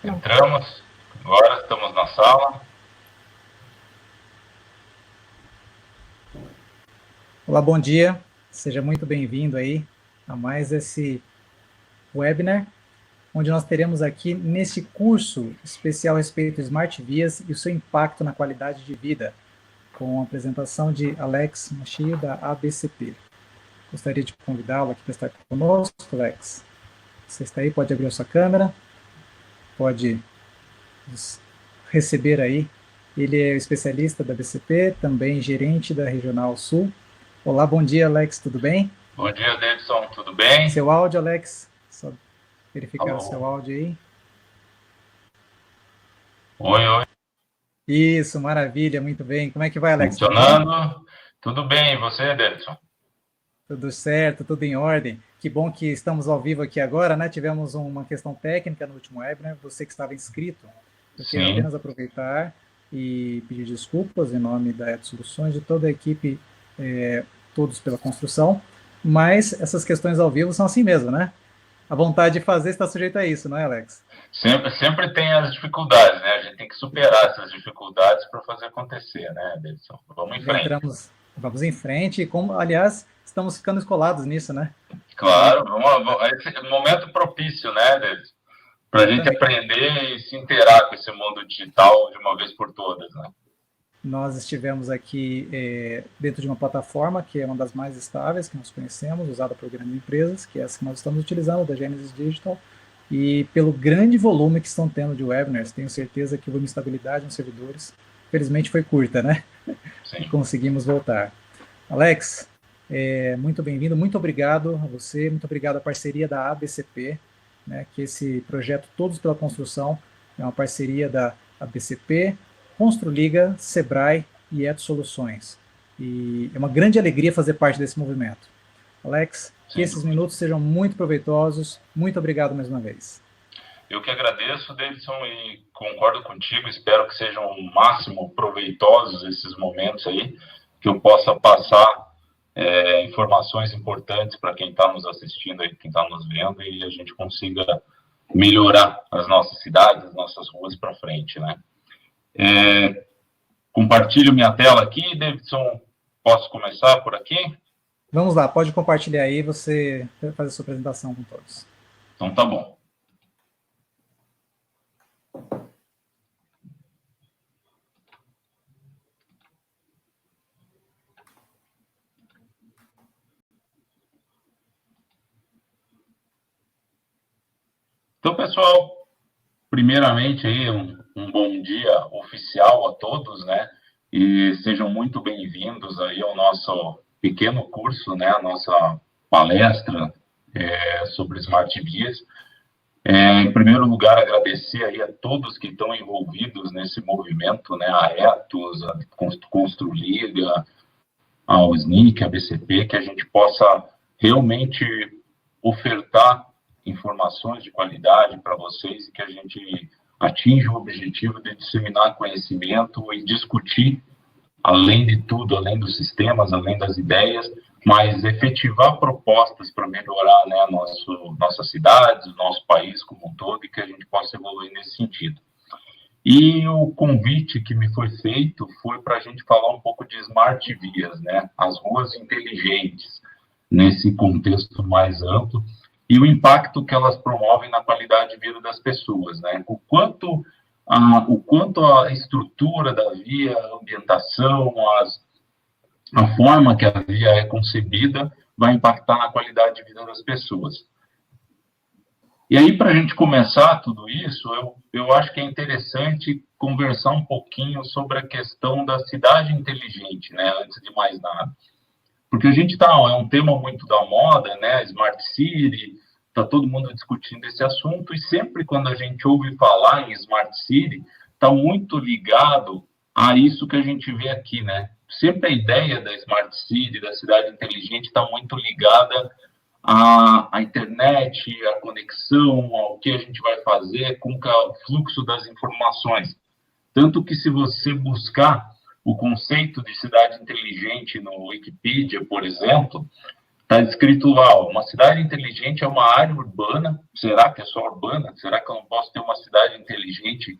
Entramos, agora estamos na sala. Olá, bom dia. Seja muito bem-vindo aí a mais esse webinar, onde nós teremos aqui nesse curso especial a respeito do Smart Vias e o seu impacto na qualidade de vida, com a apresentação de Alex Machio, da ABCP. Gostaria de convidá-lo aqui para estar conosco, Alex. Você está aí, pode abrir a sua câmera, pode nos receber aí. Ele é especialista da ABCP, também gerente da Regional Sul. Olá, bom dia, Alex, tudo bem? Bom dia, Davidson, tudo bem? Seu áudio, Alex, só verificar o seu Alô? áudio aí. Oi, oi. Isso, maravilha, muito bem. Como é que vai, Alex? Tudo bom? Funcionando? Tudo bem, e você, Davidson? Tudo certo, tudo em ordem. Que bom que estamos ao vivo aqui agora, né? Tivemos uma questão técnica no último webinar, você que estava inscrito. Eu quero Sim. apenas aproveitar e pedir desculpas em nome da Ed Soluções, de toda a equipe, todos pela construção, mas essas questões ao vivo são assim mesmo, né? A vontade de fazer está sujeita a isso, não é, Alex? Sempre tem as dificuldades, né? A gente tem que superar essas dificuldades para fazer acontecer, né, Davidson? Vamos em frente. Vamos em frente, como, aliás, estamos ficando escolados nisso, né? E Claro, esse é um momento propício, né, Davidson? Para a gente exatamente. aprender e se inteirar com esse mundo digital de uma vez por todas, né? Nós estivemos aqui dentro de uma plataforma que é uma das mais estáveis que nós conhecemos, usada por grandes empresas, que é essa que nós estamos utilizando, da Genesis Digital, e pelo grande volume que estão tendo de webinars, tenho certeza que houve uma estabilidade nos servidores. Felizmente foi curta, né? E Sim. conseguimos voltar. Alex, muito bem-vindo, muito obrigado a você, muito obrigado à parceria da ABCP, né, que esse projeto Todos pela Construção é uma parceria da ABCP, Construliga, Sebrae e Eto Soluções. E é uma grande alegria fazer parte desse movimento. Alex, que Sem esses dúvida. minutos sejam muito proveitosos. Muito obrigado mais uma vez. Eu que agradeço, Davidson, e concordo contigo. Espero que sejam o máximo proveitosos esses momentos aí, que eu possa passar informações importantes para quem está nos assistindo aí, quem está nos vendo, e a gente consiga melhorar as nossas cidades, as nossas ruas para frente, né? Compartilho minha tela aqui, Davidson. Posso começar por aqui? Vamos lá, pode compartilhar aí, você faz a sua apresentação com todos. Então tá bom. Então, pessoal, primeiramente aí um bom dia oficial a todos, né? E sejam muito bem-vindos aí ao nosso pequeno curso, né? A nossa palestra sobre Smart Vias. Em primeiro lugar, agradecer aí a todos que estão envolvidos nesse movimento, né? A Etos, a Construliga, a OSNIC, a BCP, que a gente possa realmente ofertar informações de qualidade para vocês e que a gente atinja o objetivo de disseminar conhecimento e discutir, além de tudo, além dos sistemas, além das ideias, mas efetivar propostas para melhorar, né, nossas cidades, o nosso país como um todo, e que a gente possa evoluir nesse sentido. E o convite que me foi feito foi para a gente falar um pouco de smart vias, né? As ruas inteligentes, nesse contexto mais amplo, e o impacto que elas promovem na qualidade de vida das pessoas, né? O quanto a estrutura da via, a ambientação, a forma que a via é concebida vai impactar na qualidade de vida das pessoas. E aí, para a gente começar tudo isso, eu acho que é interessante conversar um pouquinho sobre a questão da cidade inteligente, né? Antes de mais nada. Porque a gente é um tema muito da moda, né? Smart City, está todo mundo discutindo esse assunto, e sempre quando a gente ouve falar em Smart City, está muito ligado a isso que a gente vê aqui, né? Sempre a ideia da Smart City, da cidade inteligente, está muito ligada à internet, à conexão, ao que a gente vai fazer com o fluxo das informações. Tanto que se você buscar o conceito de cidade inteligente no Wikipedia, por exemplo, está escrito lá, ó, uma cidade inteligente é uma área urbana. Será que é só urbana? Será que eu não posso ter uma cidade inteligente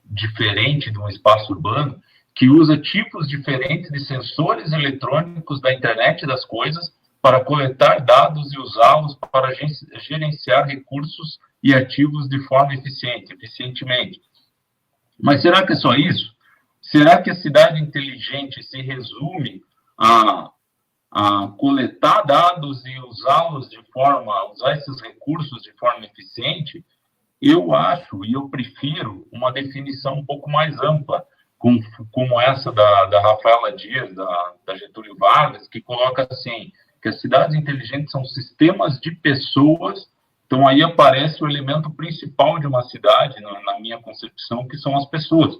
diferente de um espaço urbano, que usa tipos diferentes de sensores eletrônicos da internet das coisas para coletar dados e usá-los para gerenciar recursos e ativos de forma eficientemente? Mas será que é só isso? Será que a cidade inteligente se resume a coletar dados e usá-los usar esses recursos de forma eficiente? Eu acho e eu prefiro uma definição um pouco mais ampla, como essa da Rafaela Dias, da Getúlio Vargas, que coloca assim, que as cidades inteligentes são sistemas de pessoas. Então, aí aparece o elemento principal de uma cidade, na minha concepção, que são as pessoas,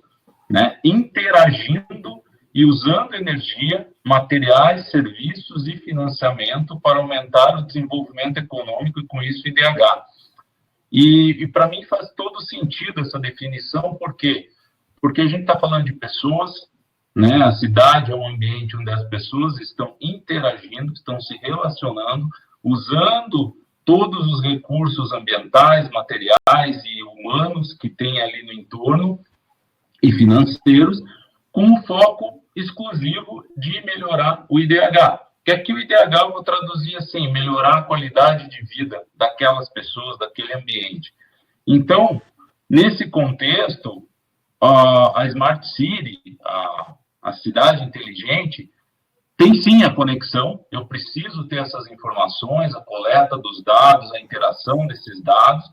né? Interagindo e usando energia, materiais, serviços e financiamento para aumentar o desenvolvimento econômico e, com isso, o IDH. E para mim faz todo sentido essa definição, por quê? Porque a gente está falando de pessoas, né? A cidade é um ambiente onde as pessoas estão interagindo, estão se relacionando, usando todos os recursos ambientais, materiais e humanos que tem ali no entorno e financeiros, com um foco exclusivo de melhorar o IDH. Que aqui o IDH eu vou traduzir assim, melhorar a qualidade de vida daquelas pessoas, daquele ambiente. Então, nesse contexto, a Smart City, a cidade inteligente, tem sim a conexão, eu preciso ter essas informações, a coleta dos dados, a interação desses dados,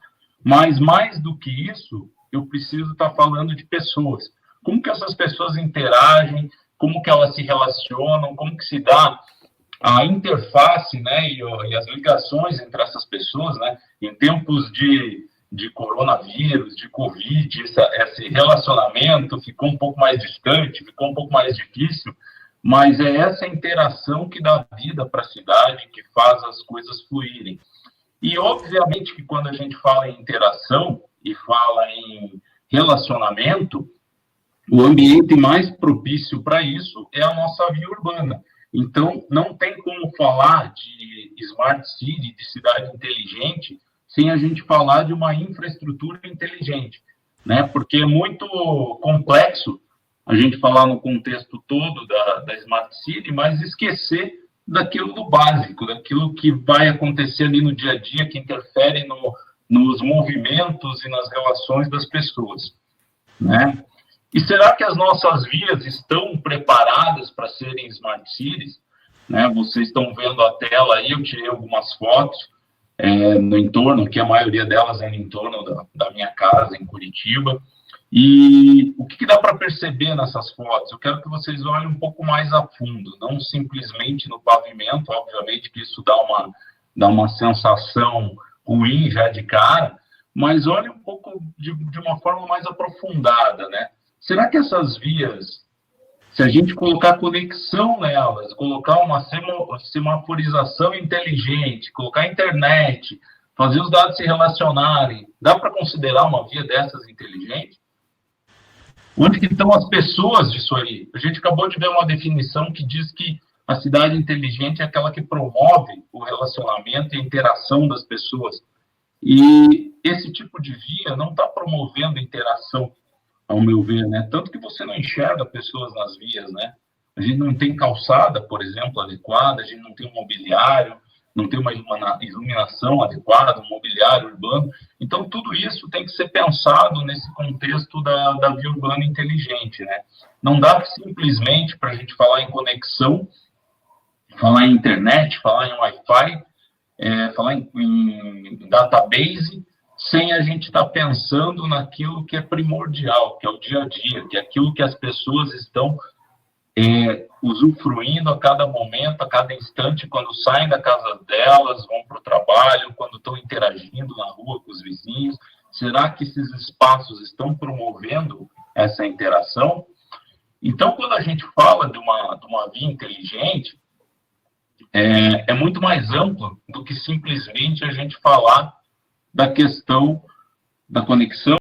mas mais do que isso, eu preciso estar falando de pessoas. Como que essas pessoas interagem, como que elas se relacionam, como que se dá a interface, né, e as ligações entre essas pessoas, né, em tempos de coronavírus, de Covid, esse relacionamento ficou um pouco mais distante, ficou um pouco mais difícil, mas é essa interação que dá vida para a cidade, que faz as coisas fluírem. E, obviamente, que quando a gente fala em interação e fala em relacionamento, o ambiente mais propício para isso é a nossa via urbana. Então, não tem como falar de Smart City, de cidade inteligente, sem a gente falar de uma infraestrutura inteligente, né? Porque é muito complexo a gente falar no contexto todo da Smart City, mas esquecer daquilo do básico, daquilo que vai acontecer ali no dia a dia, que interfere nos movimentos e nas relações das pessoas, né? E será que as nossas vias estão preparadas para serem Smart Cities? Né? Vocês estão vendo a tela aí, eu tirei algumas fotos no entorno, que a maioria delas é no entorno da minha casa, em Curitiba. E o que dá para perceber nessas fotos? Eu quero que vocês olhem um pouco mais a fundo, não simplesmente no pavimento, obviamente que isso dá uma sensação ruim já de cara, mas olhem um pouco de uma forma mais aprofundada, né? Será que essas vias, se a gente colocar conexão nelas, colocar uma semaforização inteligente, colocar internet, fazer os dados se relacionarem, dá para considerar uma via dessas inteligente? Onde que estão as pessoas disso aí? A gente acabou de ver uma definição que diz que a cidade inteligente é aquela que promove o relacionamento e a interação das pessoas. E esse tipo de via não está promovendo interação, ao meu ver, né? Tanto que você não enxerga pessoas nas vias, né? A gente não tem calçada, por exemplo, adequada, a gente não tem um mobiliário, não tem uma iluminação adequada, um mobiliário urbano. Então, tudo isso tem que ser pensado nesse contexto da via urbana inteligente, né? Não dá simplesmente para a gente falar em conexão, falar em internet, falar em Wi-Fi, falar em database, sem a gente estar pensando naquilo que é primordial, que é o dia a dia, que é aquilo que as pessoas estão usufruindo a cada momento, a cada instante, quando saem da casa delas, vão para o trabalho, quando estão interagindo na rua com os vizinhos. Será que esses espaços estão promovendo essa interação? Então, quando a gente fala de uma via inteligente, é muito mais amplo do que simplesmente a gente falar da questão da conexão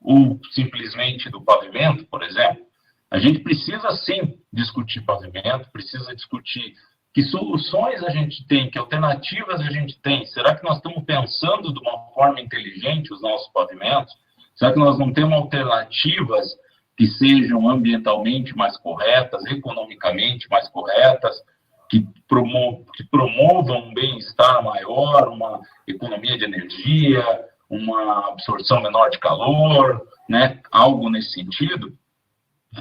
ou simplesmente do pavimento, por exemplo. A gente precisa, sim, discutir pavimento, precisa discutir Que soluções a gente tem, que alternativas a gente tem? Será que nós estamos pensando de uma forma inteligente os nossos pavimentos? Será que nós não temos alternativas que sejam ambientalmente mais corretas, economicamente mais corretas, que promovam um bem-estar maior, uma economia de energia, uma absorção menor de calor, né? Algo nesse sentido?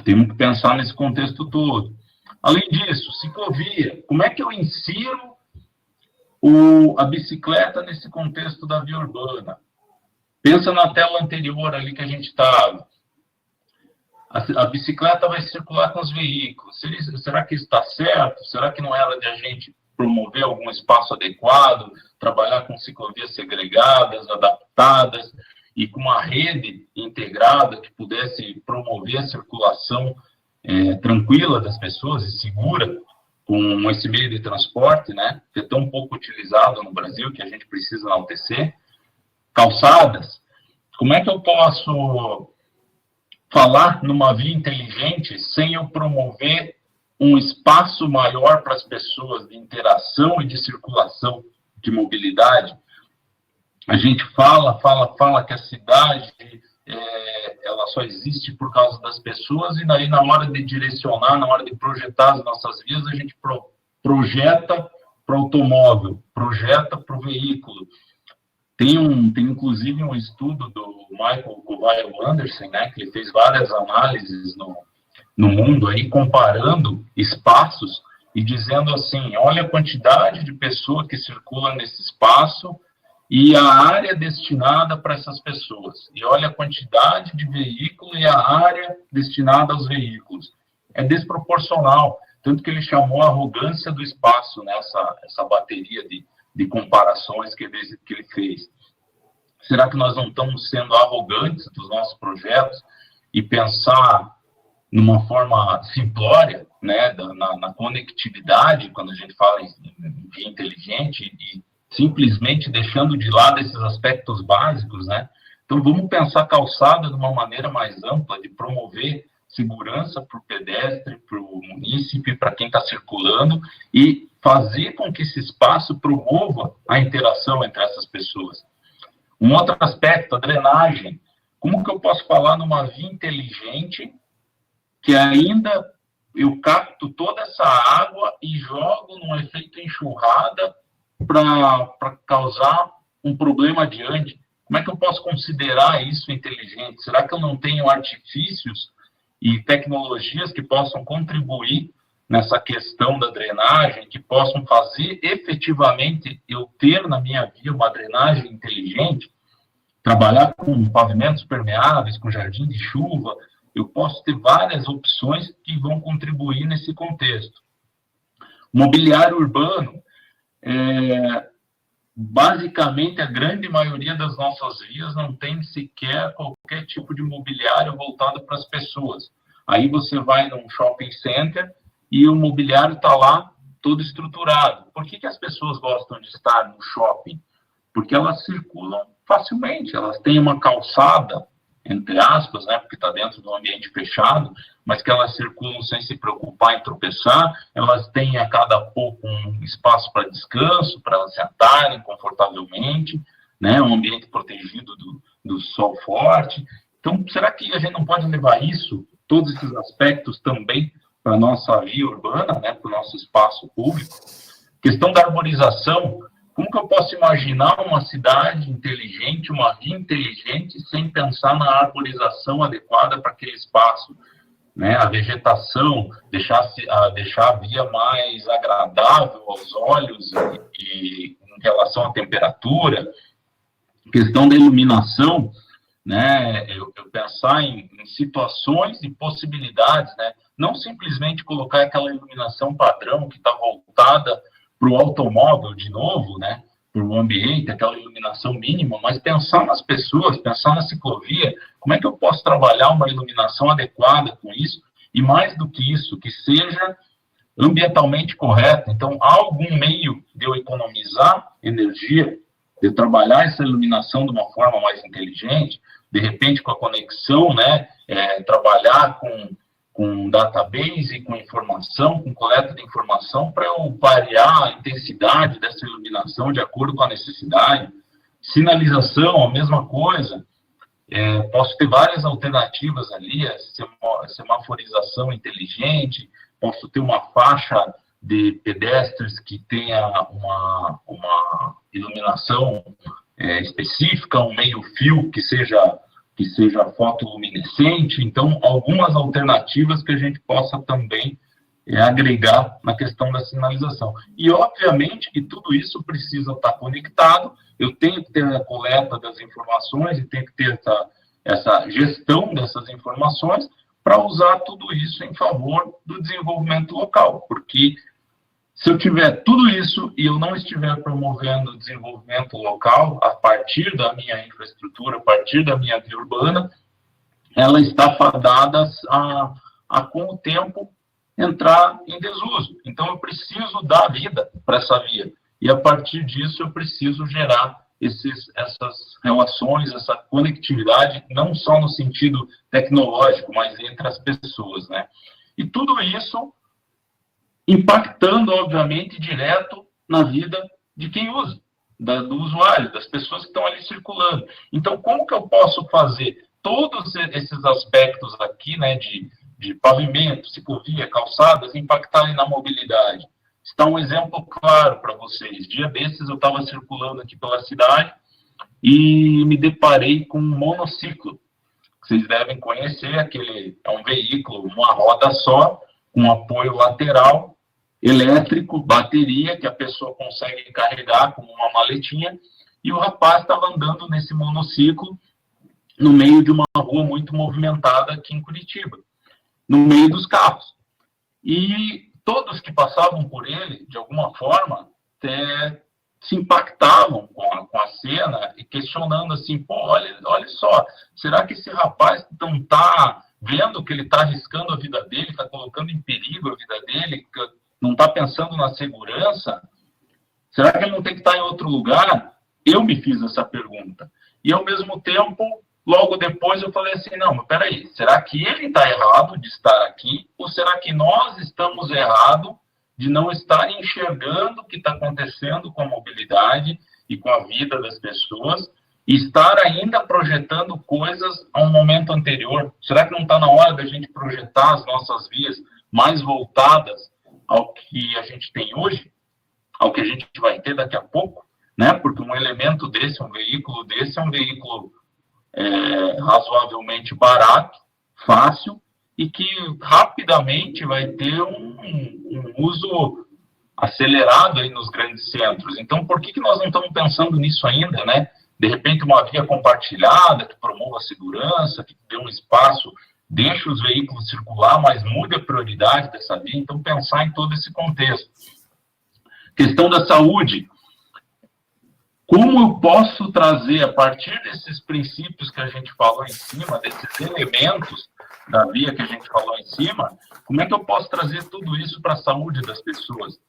Temos que pensar nesse contexto todo. Além disso, ciclovia. Como é que eu insiro a bicicleta nesse contexto da via urbana? Pensa na tela anterior ali que a gente estava. A bicicleta vai circular com os veículos. Será que isso está certo? Será que não era de a gente promover algum espaço adequado, trabalhar com ciclovias segregadas, adaptadas, e com uma rede integrada que pudesse promover a circulação tranquila das pessoas e segura com esse meio de transporte, né, que é tão pouco utilizado no Brasil, que a gente precisa enaltecer? Calçadas. Como é que eu posso falar numa via inteligente sem eu promover um espaço maior para as pessoas de interação e de circulação, de mobilidade? A gente fala que a cidade ela só existe por causa das pessoas, e daí na hora de direcionar, na hora de projetar as nossas vias, a gente projeta para o automóvel, projeta para o veículo. Tem inclusive um estudo do Michael Gouveia-Anderson, né, que ele fez várias análises no mundo aí, comparando espaços e dizendo assim, olha a quantidade de pessoas que circulam nesse espaço e a área destinada para essas pessoas. E olha a quantidade de veículo e a área destinada aos veículos. É desproporcional, tanto que ele chamou a arrogância do espaço, né, essa bateria de comparações que ele fez. Será que nós não estamos sendo arrogantes dos nossos projetos e pensar numa forma simplória, né, na conectividade, quando a gente fala em via inteligente, e simplesmente deixando de lado esses aspectos básicos, né? Então, vamos pensar calçada de uma maneira mais ampla, de promover segurança para o pedestre, para o munícipe, para quem está circulando, e fazer com que esse espaço promova a interação entre essas pessoas. Um outro aspecto, a drenagem. Como que eu posso falar numa via inteligente que ainda eu capto toda essa água e jogo num efeito enxurrada para causar um problema adiante? Como é que eu posso considerar isso inteligente? Será que eu não tenho artifícios e tecnologias que possam contribuir nessa questão da drenagem, que possam fazer efetivamente eu ter na minha via uma drenagem inteligente? Trabalhar com pavimentos permeáveis, com jardim de chuva, eu posso ter várias opções que vão contribuir nesse contexto. Mobiliário urbano. Basicamente, a grande maioria das nossas vias não tem sequer qualquer tipo de mobiliário voltado para as pessoas. Aí você vai num shopping center e o mobiliário está lá todo estruturado. Por que as pessoas gostam de estar no shopping? Porque elas circulam facilmente, elas têm uma calçada, entre aspas, né, porque está dentro de um ambiente fechado, mas que elas circulam sem se preocupar em tropeçar, elas têm a cada pouco um espaço para descanso, para elas sentarem confortavelmente, né, um ambiente protegido do sol forte. Então, será que a gente não pode levar isso, todos esses aspectos também, para a nossa via urbana, né, para o nosso espaço público? Questão da arborização. Como que eu posso imaginar uma cidade inteligente, uma via inteligente, sem pensar na arborização adequada para aquele espaço? Né? A vegetação, deixar a via mais agradável aos olhos e em relação à temperatura. Questão da iluminação, né? Eu pensar em situações e possibilidades, né? Não simplesmente colocar aquela iluminação padrão que está voltada para o automóvel, de novo, né, para o ambiente, aquela iluminação mínima, mas pensar nas pessoas, pensar na ciclovia, como é que eu posso trabalhar uma iluminação adequada com isso, e mais do que isso, que seja ambientalmente correta. Então, há algum meio de eu economizar energia, de eu trabalhar essa iluminação de uma forma mais inteligente, de repente com a conexão, né, trabalhar com com database, com informação, com coleta de informação, para eu variar a intensidade dessa iluminação de acordo com a necessidade. Sinalização, a mesma coisa. Posso ter várias alternativas ali, semaforização inteligente, posso ter uma faixa de pedestres que tenha uma iluminação específica, um meio-fio que seja fotoluminescente. Então, algumas alternativas que a gente possa também agregar na questão da sinalização. E, obviamente, que tudo isso precisa estar conectado. Eu tenho que ter a coleta das informações e tenho que ter essa gestão dessas informações para usar tudo isso em favor do desenvolvimento local. Porque se eu tiver tudo isso e eu não estiver promovendo o desenvolvimento local a partir da minha infraestrutura, a partir da minha via urbana, ela está fadada a com o tempo, entrar em desuso. Então, eu preciso dar vida para essa via. E, a partir disso, eu preciso gerar essas relações, essa conectividade, não só no sentido tecnológico, mas entre as pessoas, né? E tudo isso impactando, obviamente, direto na vida de quem usa, do usuário, das pessoas que estão ali circulando. Então, como que eu posso fazer todos esses aspectos aqui, né, de pavimento, ciclovia, calçadas, impactarem na mobilidade? Está um exemplo claro para vocês. Dia desses eu estava circulando aqui pela cidade e me deparei com um monociclo. Vocês devem conhecer, é um veículo, uma roda só, com apoio lateral, elétrico, bateria, que a pessoa consegue carregar como uma maletinha, e o rapaz estava andando nesse monociclo no meio de uma rua muito movimentada aqui em Curitiba, no meio dos carros. E todos que passavam por ele, de alguma forma, se impactavam com a cena e questionando assim, pô, olha só, será que esse rapaz não está vendo que ele está arriscando a vida dele, está colocando em perigo a vida dele, não está pensando na segurança? Será que ele não tem que estar em outro lugar? Eu me fiz essa pergunta. E, ao mesmo tempo, logo depois eu falei assim, não, mas peraí, será que ele está errado de estar aqui? Ou será que nós estamos errados de não estar enxergando o que está acontecendo com a mobilidade e com a vida das pessoas e estar ainda projetando coisas a um momento anterior? Será que não está na hora da gente projetar as nossas vias mais voltadas ao que a gente tem hoje, ao que a gente vai ter daqui a pouco, né? Porque um elemento desse, um veículo desse, é um veículo razoavelmente barato, fácil, e que rapidamente vai ter um uso acelerado aí nos grandes centros. Então, por que nós não estamos pensando nisso ainda, né? De repente, uma via compartilhada que promova a segurança, que dê um espaço, deixe os veículos circular, mas mude a prioridade dessa via. Então, pensar em todo esse contexto. Questão da saúde. Como eu posso trazer, a partir desses princípios que a gente falou em cima, desses elementos da via que a gente falou em cima, como é que eu posso trazer tudo isso para a saúde das pessoas?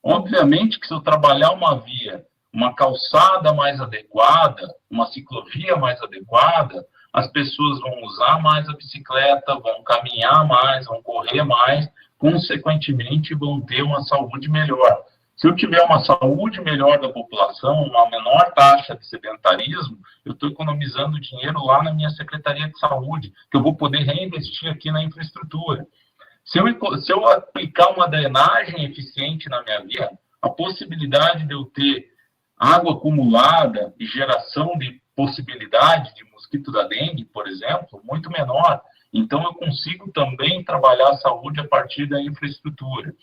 Obviamente que se eu trabalhar uma via, uma calçada mais adequada, uma ciclovia mais adequada, as pessoas vão usar mais a bicicleta, vão caminhar mais, vão correr mais, consequentemente vão ter uma saúde melhor. Se eu tiver uma saúde melhor da população, uma menor taxa de sedentarismo, eu estou economizando dinheiro lá na minha Secretaria de Saúde, que eu vou poder reinvestir aqui na infraestrutura. Se eu aplicar uma drenagem eficiente na minha via, a possibilidade de eu ter água acumulada e geração de possibilidade de mosquito da dengue, por exemplo, muito menor. Então, eu consigo também trabalhar a saúde a partir da infraestrutura.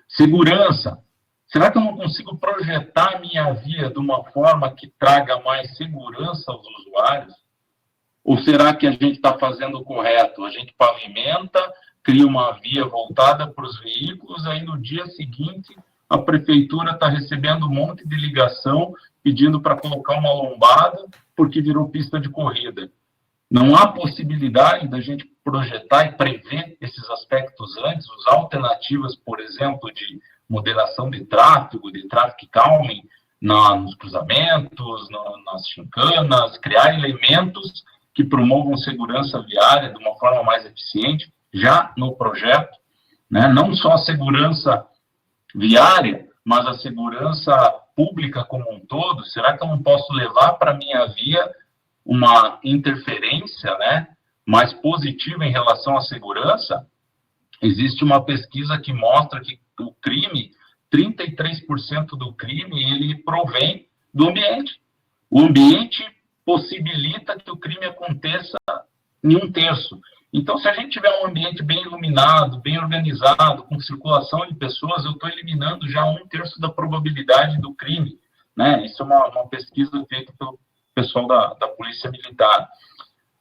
Segurança. Será que eu não consigo projetar a minha via de uma forma que traga mais segurança aos usuários? Ou será que a gente está fazendo o correto? A gente pavimenta, cria uma via voltada para os veículos, aí no dia seguinte a prefeitura está recebendo um monte de ligação pedindo para colocar uma lombada porque virou pista de corrida. Não há possibilidade da gente projetar e prever esses aspectos antes, usar alternativas, por exemplo, de moderação de tráfego calming nos cruzamentos, nas chincanas, criar elementos que promovam segurança viária de uma forma mais eficiente. já no projeto, né? Não só a segurança viária, mas a segurança pública como um todo. Será que eu não posso levar para a minha via uma interferência, né, mais positiva em relação à segurança? Existe uma pesquisa que mostra que o crime, 33% do crime, ele provém do ambiente. O ambiente possibilita que o crime aconteça em 1/3. Então, se a gente tiver um ambiente bem iluminado, bem organizado, com circulação de pessoas, eu estou eliminando já 1/3 da probabilidade do crime, né? Isso é uma pesquisa feita pelo pessoal da Polícia Militar.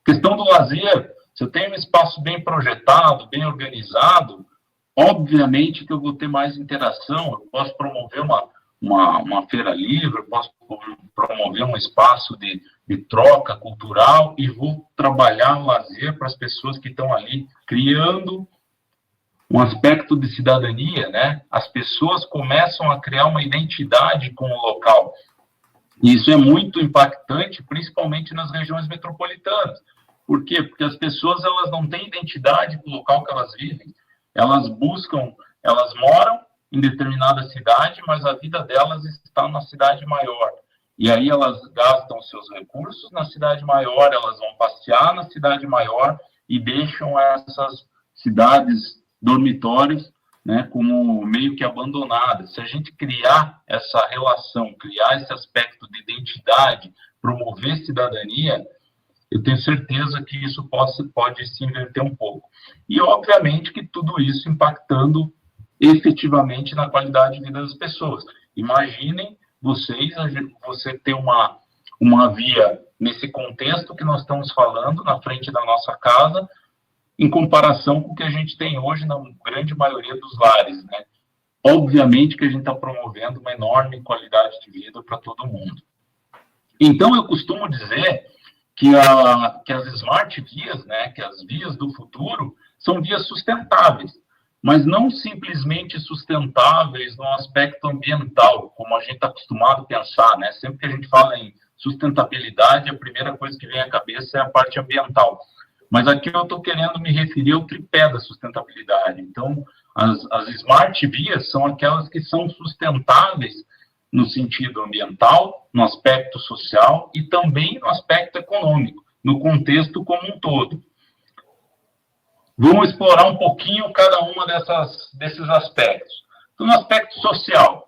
Questão do lazer, se eu tenho um espaço bem projetado, bem organizado, obviamente que eu vou ter mais interação, eu posso promover uma feira livre, eu posso promover um espaço de troca cultural e vou trabalhar o lazer para as pessoas que estão ali, criando um aspecto de cidadania, né? As pessoas começam a criar uma identidade com o local. E isso é muito impactante, principalmente nas regiões metropolitanas. Por quê? Porque as pessoas, elas não têm identidade com o local que elas vivem. Elas buscam, elas moram em determinada cidade, mas a vida delas está na cidade maior. E aí elas gastam seus recursos na cidade maior, elas vão passear na cidade maior e deixam essas cidades dormitórios, né, como meio que abandonadas. Se a gente criar essa relação, criar esse aspecto de identidade, promover cidadania, eu tenho certeza que isso pode se inverter um pouco. E, obviamente, que tudo isso impactando efetivamente na qualidade de vida das pessoas. Imaginem você ter uma via nesse contexto que nós estamos falando, na frente da nossa casa, em comparação com o que a gente tem hoje na grande maioria dos lares, né? Obviamente que a gente está promovendo uma enorme qualidade de vida para todo mundo. Então, eu costumo dizer que as smart vias, né, que as vias do futuro, são vias sustentáveis, mas não simplesmente sustentáveis no aspecto ambiental, como a gente está acostumado a pensar, né? Sempre que a gente fala em sustentabilidade, a primeira coisa que vem à cabeça é a parte ambiental. Mas aqui eu estou querendo me referir ao tripé da sustentabilidade. Então, as smart vias são aquelas que são sustentáveis no sentido ambiental, no aspecto social e também no aspecto econômico, no contexto como um todo. Vamos explorar um pouquinho cada uma desses aspectos. Então, no aspecto social,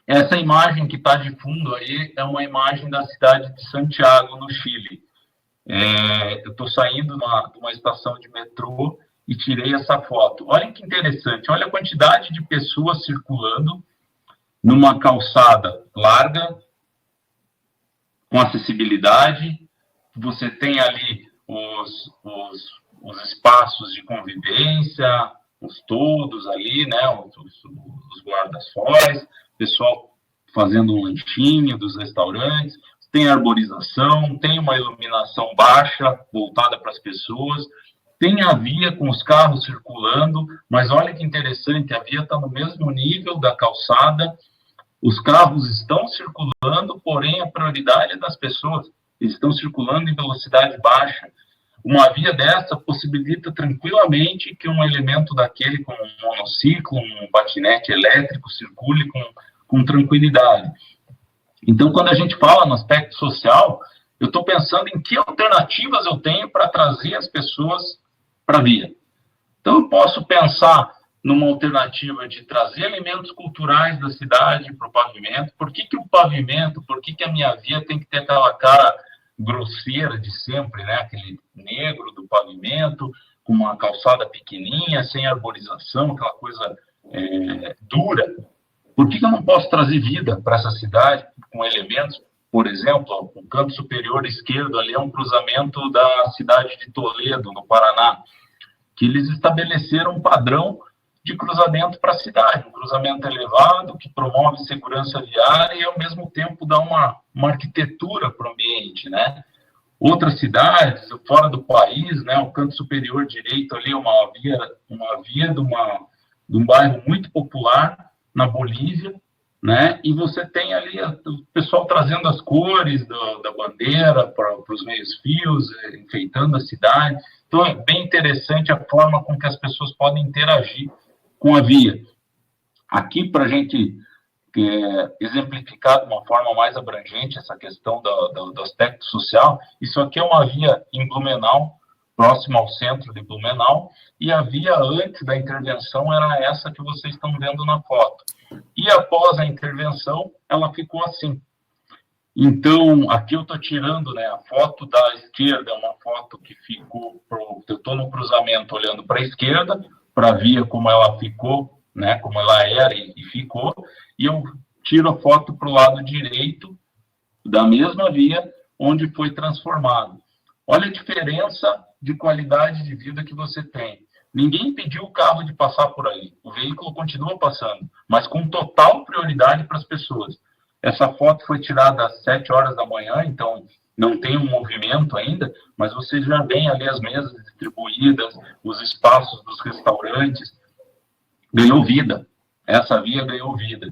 essa imagem que está de fundo aí é uma imagem da cidade de Santiago, no Chile. Eu estou saindo de uma estação de metrô e tirei essa foto. Olha que interessante, olha a quantidade de pessoas circulando numa calçada larga, com acessibilidade. Você tem ali os espaços de convivência, os todos ali, né, os guarda-sóis, pessoal fazendo um lanchinho dos restaurantes, tem arborização, tem uma iluminação baixa, voltada para as pessoas, tem a via com os carros circulando, mas olha que interessante, a via está no mesmo nível da calçada, os carros estão circulando, porém a prioridade é das pessoas, eles estão circulando em velocidade baixa. Uma via dessa possibilita tranquilamente que um elemento daquele, como um monociclo, um patinete elétrico, circule com tranquilidade. Então, quando a gente fala no aspecto social, eu estou pensando em que alternativas eu tenho para trazer as pessoas para a via. Então, eu posso pensar numa alternativa de trazer elementos culturais da cidade para o pavimento. Por que o pavimento, por que a minha via tem que ter aquela cara grosseira de sempre, né? Aquele negro do pavimento, com uma calçada pequenininha, sem arborização, aquela coisa dura. Por que eu não posso trazer vida para essa cidade com elementos? Por exemplo, o canto superior esquerdo ali é um cruzamento da cidade de Toledo, no Paraná, que eles estabeleceram um padrão de cruzamento para a cidade, um cruzamento elevado que promove segurança viária e, ao mesmo tempo, dá uma arquitetura para o ambiente, né? Outras cidades, fora do país, né, o canto superior direito ali é uma via de um bairro muito popular na Bolívia, né? E você tem ali o pessoal trazendo as cores da bandeira para os meios fios, enfeitando a cidade. Então, é bem interessante a forma com que as pessoas podem interagir com a via. Aqui, para a gente exemplificar de uma forma mais abrangente essa questão do aspecto social, isso aqui é uma via em Blumenau, próximo ao centro de Blumenau, e a via antes da intervenção era essa que vocês estão vendo na foto. E após a intervenção, ela ficou assim. Então, aqui eu estou tirando, né, a foto da esquerda, é uma foto que ficou, eu estou no cruzamento olhando para a esquerda, para a via como ela ficou, né, como ela era e ficou, e eu tiro a foto para o lado direito da mesma via onde foi transformado. Olha a diferença de qualidade de vida que você tem. Ninguém impediu o carro de passar por ali, o veículo continua passando, mas com total prioridade para as pessoas. Essa foto foi tirada às 7 horas da manhã, então não tem um movimento ainda, mas você já vê ali as mesas distribuídas, os espaços dos restaurantes. Ganhou vida. Essa via ganhou vida.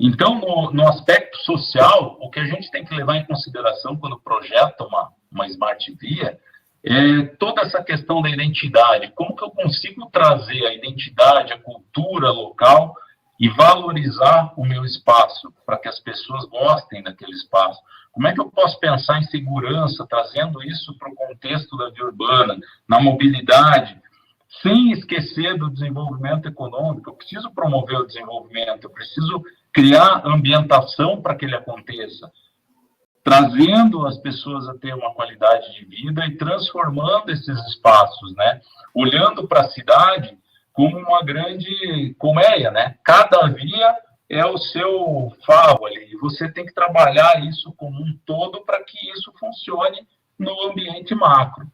Então, no aspecto social, o que a gente tem que levar em consideração quando projeta uma Smart Via é toda essa questão da identidade. Como que eu consigo trazer a identidade, a cultura local e valorizar o meu espaço para que as pessoas gostem daquele espaço? Como é que eu posso pensar em segurança, trazendo isso para o contexto da via urbana, na mobilidade, sem esquecer do desenvolvimento econômico? Eu preciso promover o desenvolvimento, eu preciso criar ambientação para que ele aconteça, trazendo as pessoas a ter uma qualidade de vida e transformando esses espaços, né? Olhando para a cidade como uma grande colmeia, né? Cada via é o seu favo ali, e você tem que trabalhar isso como um todo para que isso funcione no ambiente macro.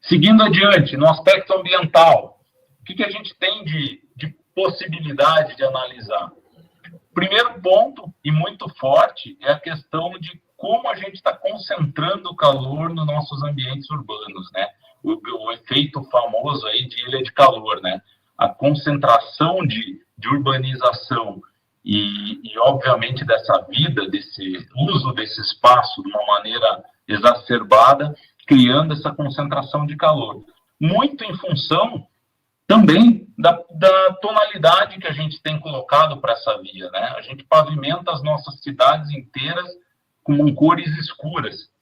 Seguindo adiante, no aspecto ambiental, o que a gente tem de possibilidade de analisar? Primeiro ponto, e muito forte, é a questão de como a gente está concentrando o calor nos nossos ambientes urbanos, né? O efeito famoso aí de ilha de calor, né? A concentração de urbanização e, obviamente, dessa vida, desse uso desse espaço de uma maneira exacerbada, criando essa concentração de calor. Muito em função também da tonalidade que a gente tem colocado para essa via, né? A gente pavimenta as nossas cidades inteiras com cores escuras.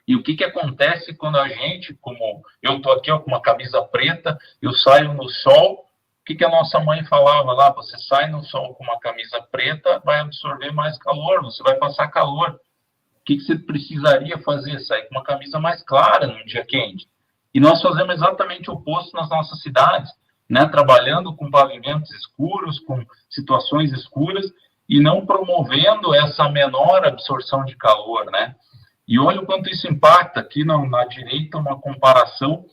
E o que acontece quando a gente, como eu estou aqui ó, com uma camisa preta, eu saio no sol, o que a nossa mãe falava lá? Você sai no sol com uma camisa preta, vai absorver mais calor, você vai passar calor. O que você precisaria fazer? Sair com uma camisa mais clara num dia quente. E nós fazemos exatamente o oposto nas nossas cidades, né? Trabalhando com pavimentos escuros, com situações escuras, e não promovendo essa menor absorção de calor, né? E olha o quanto isso impacta. Aqui na direita, uma comparação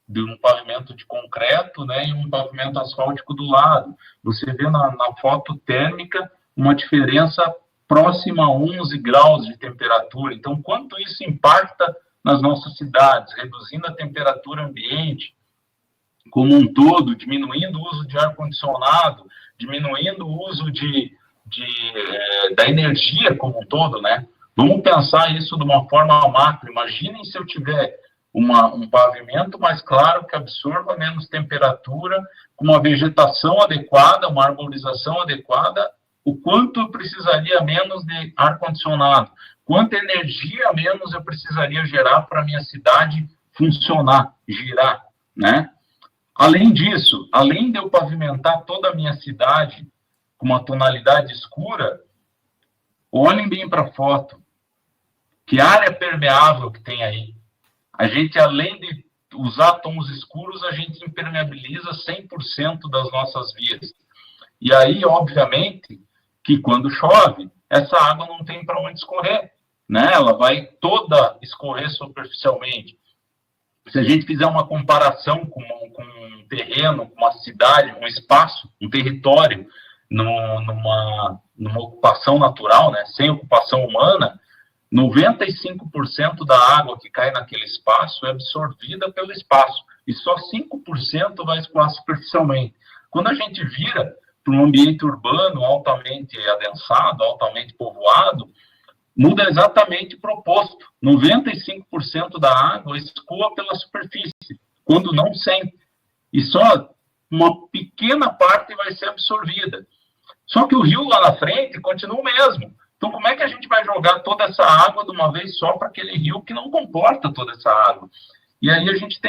de um pavimento de concreto, né, e um pavimento asfáltico do lado. Você vê na foto térmica uma diferença próxima a 11 graus de temperatura. Então, quanto isso impacta nas nossas cidades, reduzindo a temperatura ambiente como um todo, diminuindo o uso de ar-condicionado, diminuindo o uso da energia como um todo, né? Vamos pensar isso de uma forma macro. Imaginem se eu tiver um pavimento mais claro que absorva menos temperatura, com uma vegetação adequada, uma arborização adequada, o quanto eu precisaria menos de ar-condicionado, quanta energia menos eu precisaria gerar para a minha cidade funcionar, girar, né? Além disso, além de eu pavimentar toda a minha cidade com uma tonalidade escura, olhem bem para a foto. Que área permeável que tem aí? A gente, além de usar tons escuros, a gente impermeabiliza 100% das nossas vias. E aí, obviamente, que quando chove, essa água não tem para onde escorrer, né? Ela vai toda escorrer superficialmente. Se a gente fizer uma comparação com um terreno, com uma cidade, um espaço, um território, numa ocupação natural, né? Sem ocupação humana, 95% da água que cai naquele espaço é absorvida pelo espaço, e só 5% vai escoar superficialmente. Quando a gente vira para um ambiente urbano altamente adensado, altamente povoado, muda exatamente para o oposto. 95% da água escoa pela superfície, quando não sempre. E só uma pequena parte vai ser absorvida. Só que o rio lá na frente continua o mesmo. Então, como é que a gente vai jogar toda essa água de uma vez só para aquele rio que não comporta toda essa água? E aí a gente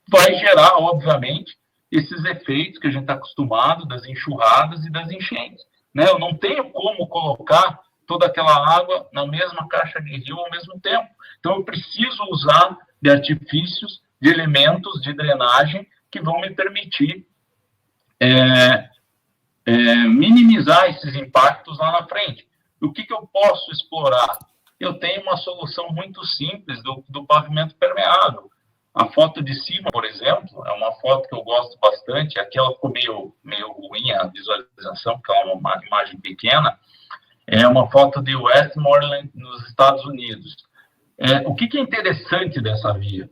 vai gerar, obviamente, esses efeitos que a gente está acostumado das enxurradas e das enchentes. Né? Eu não tenho como colocar toda aquela água na mesma caixa de rio ao mesmo tempo. Então, eu preciso usar de artifícios, de elementos de drenagem que vão me permitir minimizar esses impactos lá na frente. O que eu posso explorar? Eu tenho uma solução muito simples do pavimento permeável. A foto de cima, por exemplo, é uma foto que eu gosto bastante. Aquela ficou meio ruim a visualização, porque é uma imagem pequena. É uma foto de Westmoreland, nos Estados Unidos. O que é interessante dessa via?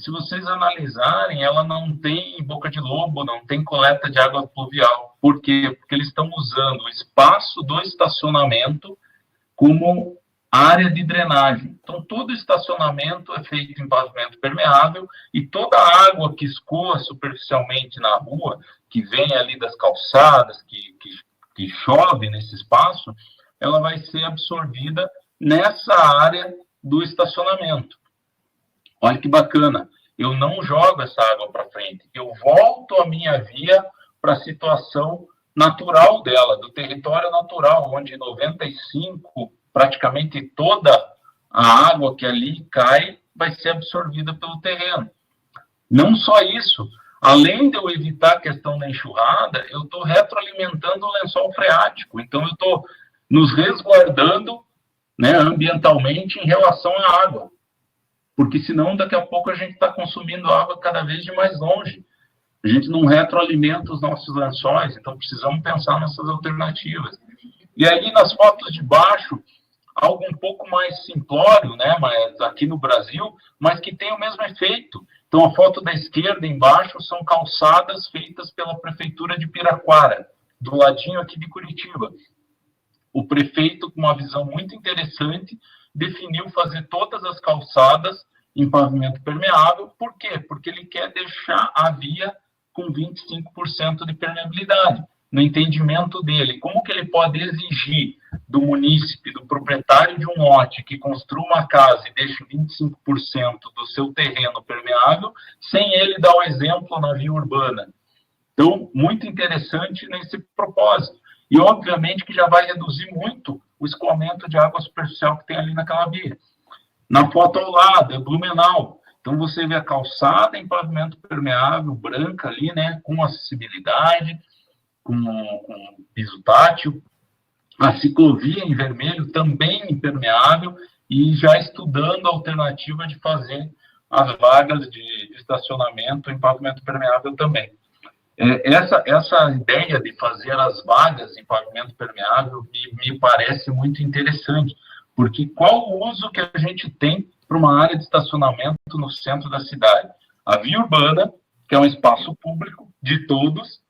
Se vocês analisarem, ela não tem boca de lobo, não tem coleta de água pluvial. Por quê? Porque eles estão usando o espaço do estacionamento como área de drenagem. Então, todo estacionamento é feito em pavimento permeável e toda a água que escoa superficialmente na rua, que vem ali das calçadas, que chove nesse espaço, ela vai ser absorvida nessa área do estacionamento. Olha que bacana, eu não jogo essa água para frente, eu volto a minha via para a situação natural dela, do território natural, onde 95, praticamente toda a água que ali cai vai ser absorvida pelo terreno. Não só isso, além de eu evitar a questão da enxurrada, eu estou retroalimentando o lençol freático, então eu estou nos resguardando, né, ambientalmente em relação à água. Porque senão daqui a pouco a gente está consumindo água cada vez de mais longe. A gente não retroalimenta os nossos lençóis, então precisamos pensar nessas alternativas. E aí nas fotos de baixo, algo um pouco mais simplório, né, mas aqui no Brasil, mas que tem o mesmo efeito. Então a foto da esquerda embaixo são calçadas feitas pela prefeitura de Piraquara, do ladinho aqui de Curitiba. O prefeito, com uma visão muito interessante, definiu fazer todas as calçadas em pavimento permeável. Por quê? Porque ele quer deixar a via com 25% de permeabilidade. No entendimento dele, como que ele pode exigir do munícipe, do proprietário de um lote que construa uma casa e deixe 25% do seu terreno permeável, sem ele dar o exemplo na via urbana? Então, muito interessante nesse propósito. E, obviamente, que já vai reduzir muito o escoamento de água superficial que tem ali naquela via. Na foto ao lado, é Blumenau. Então, você vê a calçada em pavimento permeável, branca ali, né, com acessibilidade, com piso tátil. A ciclovia em vermelho, também impermeável, e já estudando a alternativa de fazer as vagas de estacionamento em pavimento permeável também. Essa ideia de fazer as vagas em pavimento permeável me parece muito interessante, porque qual o uso que a gente tem para uma área de estacionamento no centro da cidade? A via urbana, que é um espaço público de todos,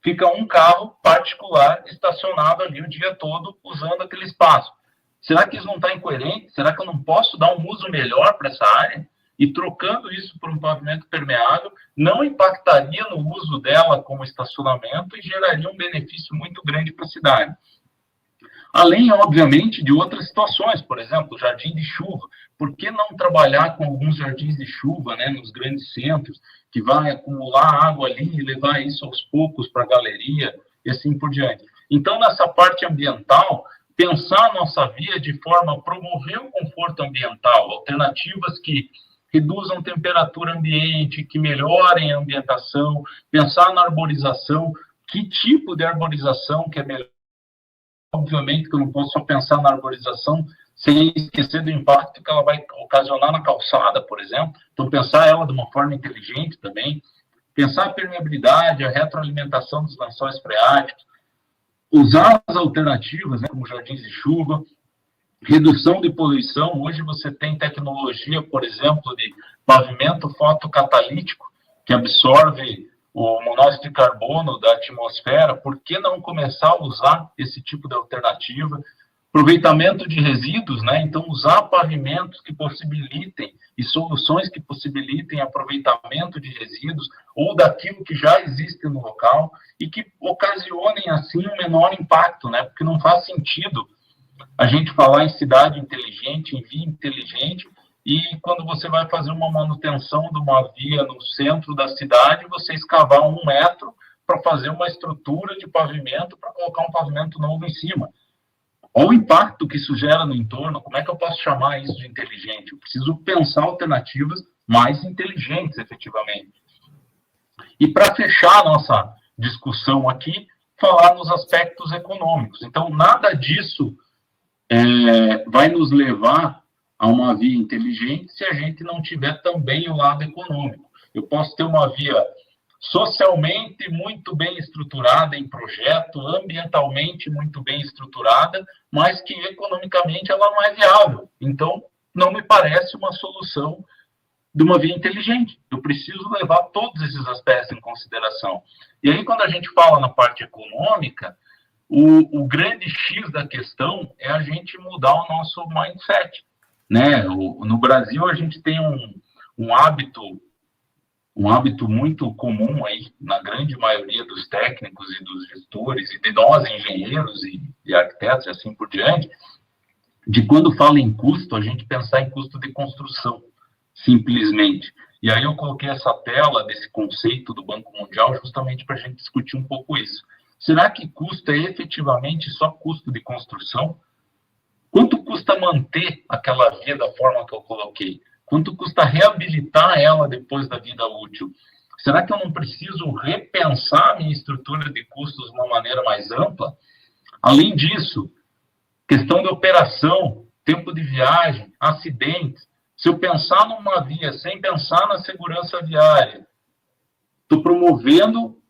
fica um carro particular estacionado ali o dia todo usando aquele espaço. Será que isso não está incoerente? Será que eu não posso dar um uso melhor para essa área? E trocando isso por um pavimento permeável, não impactaria no uso dela como estacionamento e geraria um benefício muito grande para a cidade. Além, obviamente, de outras situações, por exemplo, jardim de chuva. Por que não trabalhar com alguns jardins de chuva, né, nos grandes centros, que vai acumular água ali e levar isso aos poucos para a galeria e assim por diante? Então, nessa parte ambiental, pensar a nossa via de forma a promover o conforto ambiental, alternativas que reduzam a temperatura ambiente, que melhorem a ambientação, pensar na arborização, que tipo de arborização que é melhor. Obviamente que eu não posso só pensar na arborização sem esquecer do impacto que ela vai ocasionar na calçada, por exemplo. Então, pensar ela de uma forma inteligente também. Pensar a permeabilidade, a retroalimentação dos lençóis freáticos, usar as alternativas, né, como jardins de chuva, redução de poluição. Hoje você tem tecnologia, por exemplo, de pavimento fotocatalítico, que absorve o monóxido de carbono da atmosfera. Por que não começar a usar esse tipo de alternativa? Aproveitamento de resíduos, né? Então, usar pavimentos que possibilitem e soluções que possibilitem aproveitamento de resíduos ou daquilo que já existe no local e que ocasionem, assim, um menor impacto, né? Porque não faz sentido a gente falar em cidade inteligente, em via inteligente, e quando você vai fazer uma manutenção de uma via no centro da cidade, você escavar 1 metro para fazer uma estrutura de pavimento para colocar um pavimento novo em cima. Olha o impacto que isso gera no entorno, como é que eu posso chamar isso de inteligente? Eu preciso pensar alternativas mais inteligentes, efetivamente. E para fechar a nossa discussão aqui, falar nos aspectos econômicos. Então, nada disso vai nos levar a uma via inteligente se a gente não tiver também o lado econômico. Eu posso ter uma via socialmente muito bem estruturada em projeto, ambientalmente muito bem estruturada, mas que economicamente ela não é viável. Então, não me parece uma solução de uma via inteligente. Eu preciso levar todos esses aspectos em consideração. E aí, quando a gente fala na parte econômica, o grande X da questão é a gente mudar o nosso mindset, né? No Brasil, a gente tem um hábito muito comum aí, na grande maioria dos técnicos e dos gestores, e de nós, engenheiros e arquitetos e assim por diante, de quando fala em custo, a gente pensar em custo de construção, simplesmente. E aí eu coloquei essa tela desse conceito do Banco Mundial justamente para a gente discutir um pouco isso. Será que custo é efetivamente só custo de construção? Quanto custa manter aquela via da forma que eu coloquei? Quanto custa reabilitar ela depois da vida útil? Será que eu não preciso repensar a minha estrutura de custos de uma maneira mais ampla? Além disso, questão de operação, tempo de viagem, acidentes. Se eu pensar numa via sem pensar na segurança viária, estou promovendo,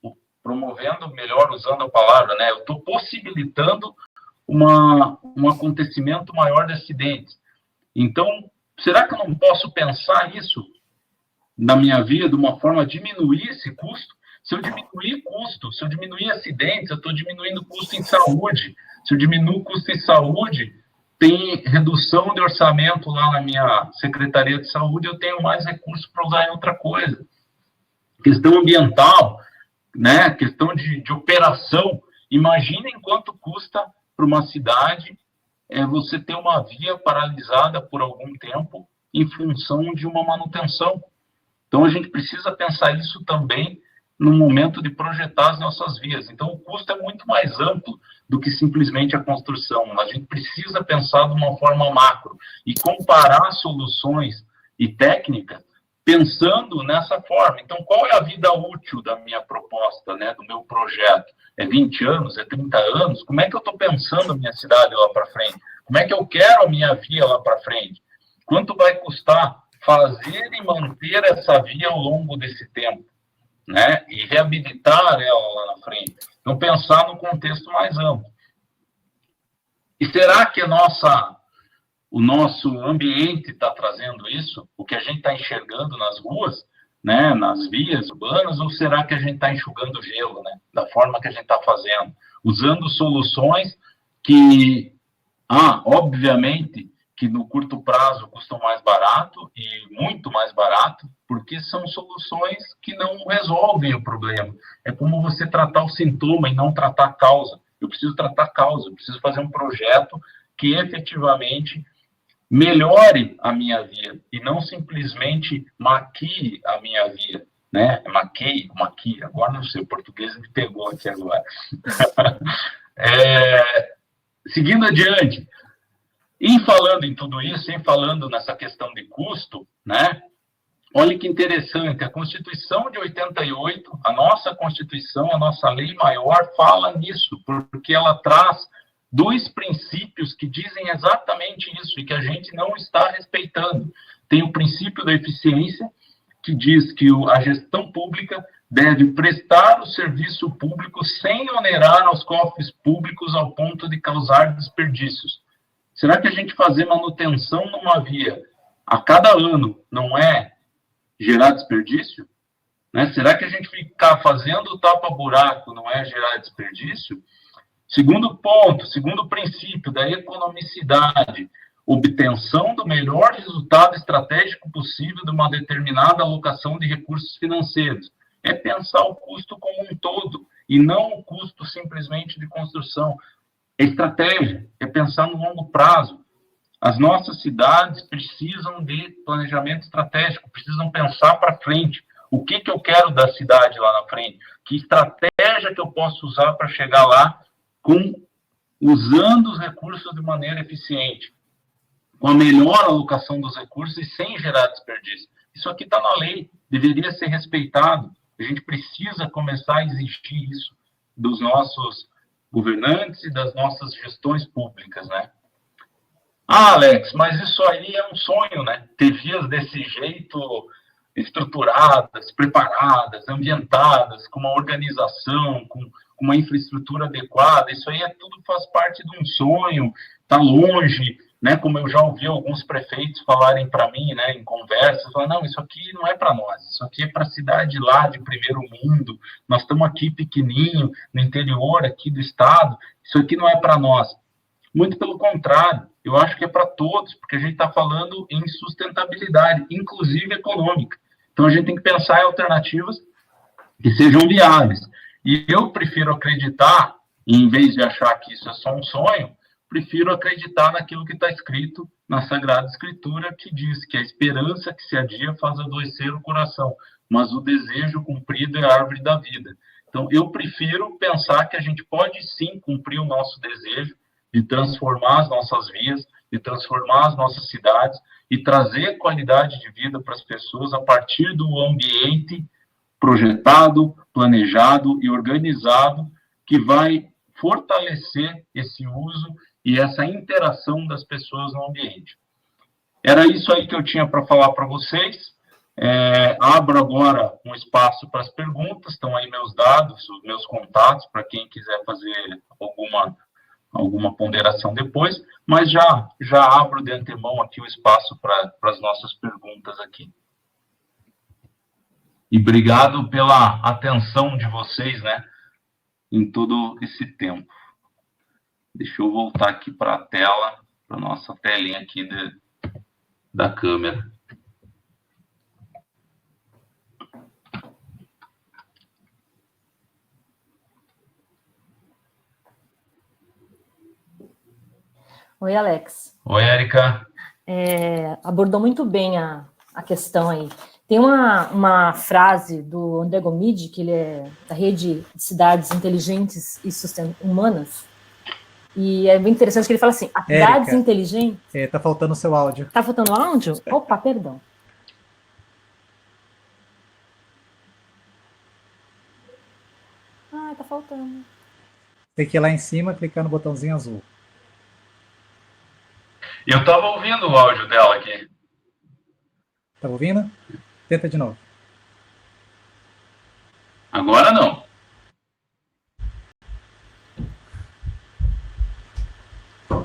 melhor usando a palavra, né? Eu estou possibilitando um acontecimento maior de acidentes. Então, será que eu não posso pensar isso na minha via de uma forma a diminuir esse custo? Se eu diminuir custo, se eu diminuir acidentes, eu estou diminuindo custo em saúde. Se eu diminuo custo em saúde, tem redução de orçamento lá na minha Secretaria de Saúde, eu tenho mais recursos para usar em outra coisa. Questão ambiental, né? Questão de operação. Imaginem quanto custa para uma cidade você ter uma via paralisada por algum tempo em função de uma manutenção. Então, a gente precisa pensar isso também no momento de projetar as nossas vias. Então, o custo é muito mais amplo do que simplesmente a construção. A gente precisa pensar de uma forma macro e comparar soluções e técnicas pensando nessa forma. Então, qual é a vida útil da minha proposta, né, do meu projeto? É 20 anos? É 30 anos? Como é que eu estou pensando a minha cidade lá para frente? Como é que eu quero a minha via lá para frente? Quanto vai custar fazer e manter essa via ao longo desse tempo, né? E reabilitar ela lá na frente. Então, pensar no contexto mais amplo. E será que o nosso ambiente está trazendo isso? O que a gente está enxergando nas ruas, né, nas vias urbanas, ou será que a gente está enxugando gelo, né, da forma que a gente está fazendo? Usando soluções que, obviamente, que no curto prazo custam mais barato e muito mais barato, porque são soluções que não resolvem o problema. É como você tratar o sintoma e não tratar a causa. Eu preciso tratar a causa, eu preciso fazer um projeto que efetivamente melhore a minha via e não simplesmente maquie a minha via, né? Maquie, agora não sei, o português me pegou aqui agora. Seguindo adiante, falando em tudo isso, falando nessa questão de custo, né? Olha que interessante, a Constituição de 88, a nossa Constituição, a nossa lei maior, fala nisso, porque ela traz 2 princípios que dizem exatamente isso e que a gente não está respeitando. Tem o princípio da eficiência, que diz que a gestão pública deve prestar o serviço público sem onerar aos cofres públicos ao ponto de causar desperdícios. Será que a gente fazer manutenção numa via a cada ano não é gerar desperdício? Né? Será que a gente ficar fazendo tapa-buraco não é gerar desperdício? Segundo ponto, segundo princípio da economicidade, obtenção do melhor resultado estratégico possível de uma determinada alocação de recursos financeiros. É pensar o custo como um todo, e não o custo simplesmente de construção. É estratégia, é pensar no longo prazo. As nossas cidades precisam de planejamento estratégico, precisam pensar para frente. O que eu quero da cidade lá na frente? Que estratégia que eu posso usar para chegar lá usando os recursos de maneira eficiente, com a melhor alocação dos recursos e sem gerar desperdício. Isso aqui está na lei, deveria ser respeitado. A gente precisa começar a exigir isso dos nossos governantes e das nossas gestões públicas, né? Ah, Alex, mas isso aí é um sonho, né? Ter vias desse jeito, estruturadas, preparadas, ambientadas, com uma organização, com uma infraestrutura adequada, isso aí tudo faz parte de um sonho, está longe, né? Como eu já ouvi alguns prefeitos falarem para mim, né, em conversas, falar, não, isso aqui não é para nós, isso aqui é para a cidade lá de primeiro mundo, nós estamos aqui pequenininho, no interior aqui do estado, isso aqui não é para nós. Muito pelo contrário, eu acho que é para todos, porque a gente está falando em sustentabilidade, inclusive econômica. Então, a gente tem que pensar em alternativas que sejam viáveis. E eu prefiro acreditar, em vez de achar que isso é só um sonho, prefiro acreditar naquilo que está escrito na Sagrada Escritura, que diz que a esperança que se adia faz adoecer o coração, mas o desejo cumprido é a árvore da vida. Então, eu prefiro pensar que a gente pode, sim, cumprir o nosso desejo de transformar as nossas vias, de transformar as nossas cidades e trazer qualidade de vida para as pessoas a partir do ambiente projetado, planejado e organizado que vai fortalecer esse uso e essa interação das pessoas no ambiente. Era isso aí que eu tinha para falar para vocês. Abro agora um espaço para as perguntas, estão aí meus dados, os meus contatos, para quem quiser fazer alguma ponderação depois, mas já abro de antemão aqui o espaço para as nossas perguntas aqui. E obrigado pela atenção de vocês, né, em todo esse tempo. Deixa eu voltar aqui para a tela, para a nossa telinha aqui da câmera. Oi, Alex. Oi, Érica. Abordou muito bem a questão aí. Tem uma frase do André Gomide, que ele é da Rede de Cidades Inteligentes e Humanas, e é muito interessante que ele fala assim, as cidades inteligentes... Tá faltando o seu áudio. Tá faltando áudio? Opa, perdão. Tá faltando. Tem que ir lá em cima, clicar no botãozinho azul. Eu estava ouvindo o áudio dela aqui. Tá ouvindo? Tenta de novo. Agora não.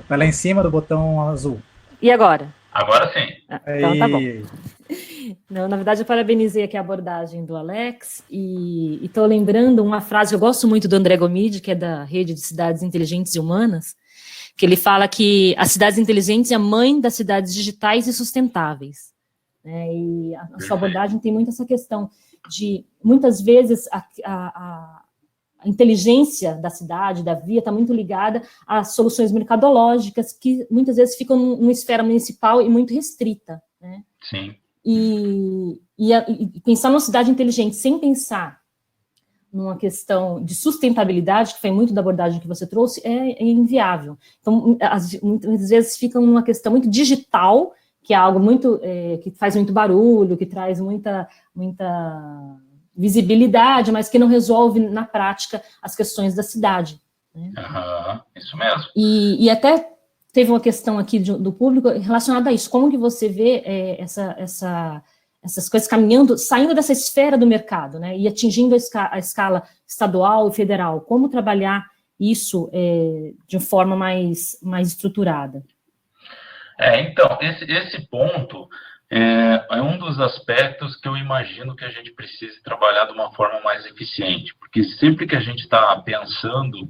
Vai lá em cima do botão azul. E agora? Agora sim. Então tá bom. Não, na verdade, eu parabenizei aqui a abordagem do Alex e estou lembrando uma frase que eu gosto muito do André Gomide, que é da Rede de Cidades Inteligentes e Humanas, que ele fala que as cidades inteligentes é a mãe das cidades digitais e sustentáveis. E a sua abordagem tem muito essa questão de, muitas vezes, a inteligência da cidade, da via, está muito ligada às soluções mercadológicas, que muitas vezes ficam numa esfera municipal e muito restrita. Né? Sim. E pensar numa cidade inteligente sem pensar numa questão de sustentabilidade, que foi muito da abordagem que você trouxe, é inviável. Então, muitas vezes fica numa questão muito digital, que é algo muito, que faz muito barulho, que traz muita visibilidade, mas que não resolve na prática as questões da cidade. Né? Isso mesmo. E até teve uma questão aqui do público relacionada a isso. Como que você vê essas coisas caminhando, saindo dessa esfera do mercado, né, e atingindo a escala estadual e federal? Como trabalhar isso de forma mais estruturada? Então, esse ponto é um dos aspectos que eu imagino que a gente precise trabalhar de uma forma mais eficiente, porque sempre que a gente está pensando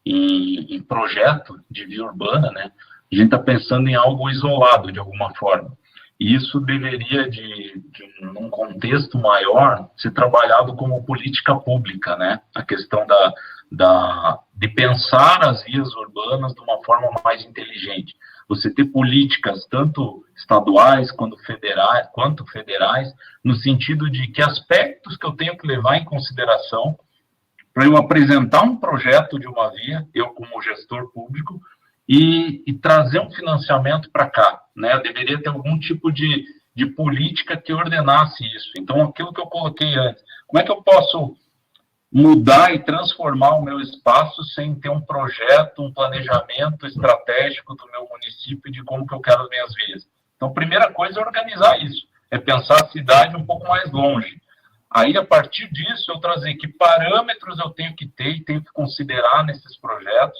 em projeto de via urbana, né, a gente está pensando em algo isolado, de alguma forma. E isso deveria, num contexto maior, ser trabalhado como política pública, né? A questão de pensar as vias urbanas de uma forma mais inteligente. Você ter políticas, tanto estaduais quanto federais, no sentido de que aspectos que eu tenho que levar em consideração para eu apresentar um projeto de uma via, eu como gestor público, e trazer um financiamento para cá, né? Deveria ter algum tipo de política que ordenasse isso. Então, aquilo que eu coloquei antes, como é que eu posso mudar e transformar o meu espaço sem ter um projeto, um planejamento estratégico do meu município de como que eu quero as minhas vias? Então, a primeira coisa é organizar isso, é pensar a cidade um pouco mais longe. Aí, a partir disso, eu trazer que parâmetros eu tenho que ter e tenho que considerar nesses projetos,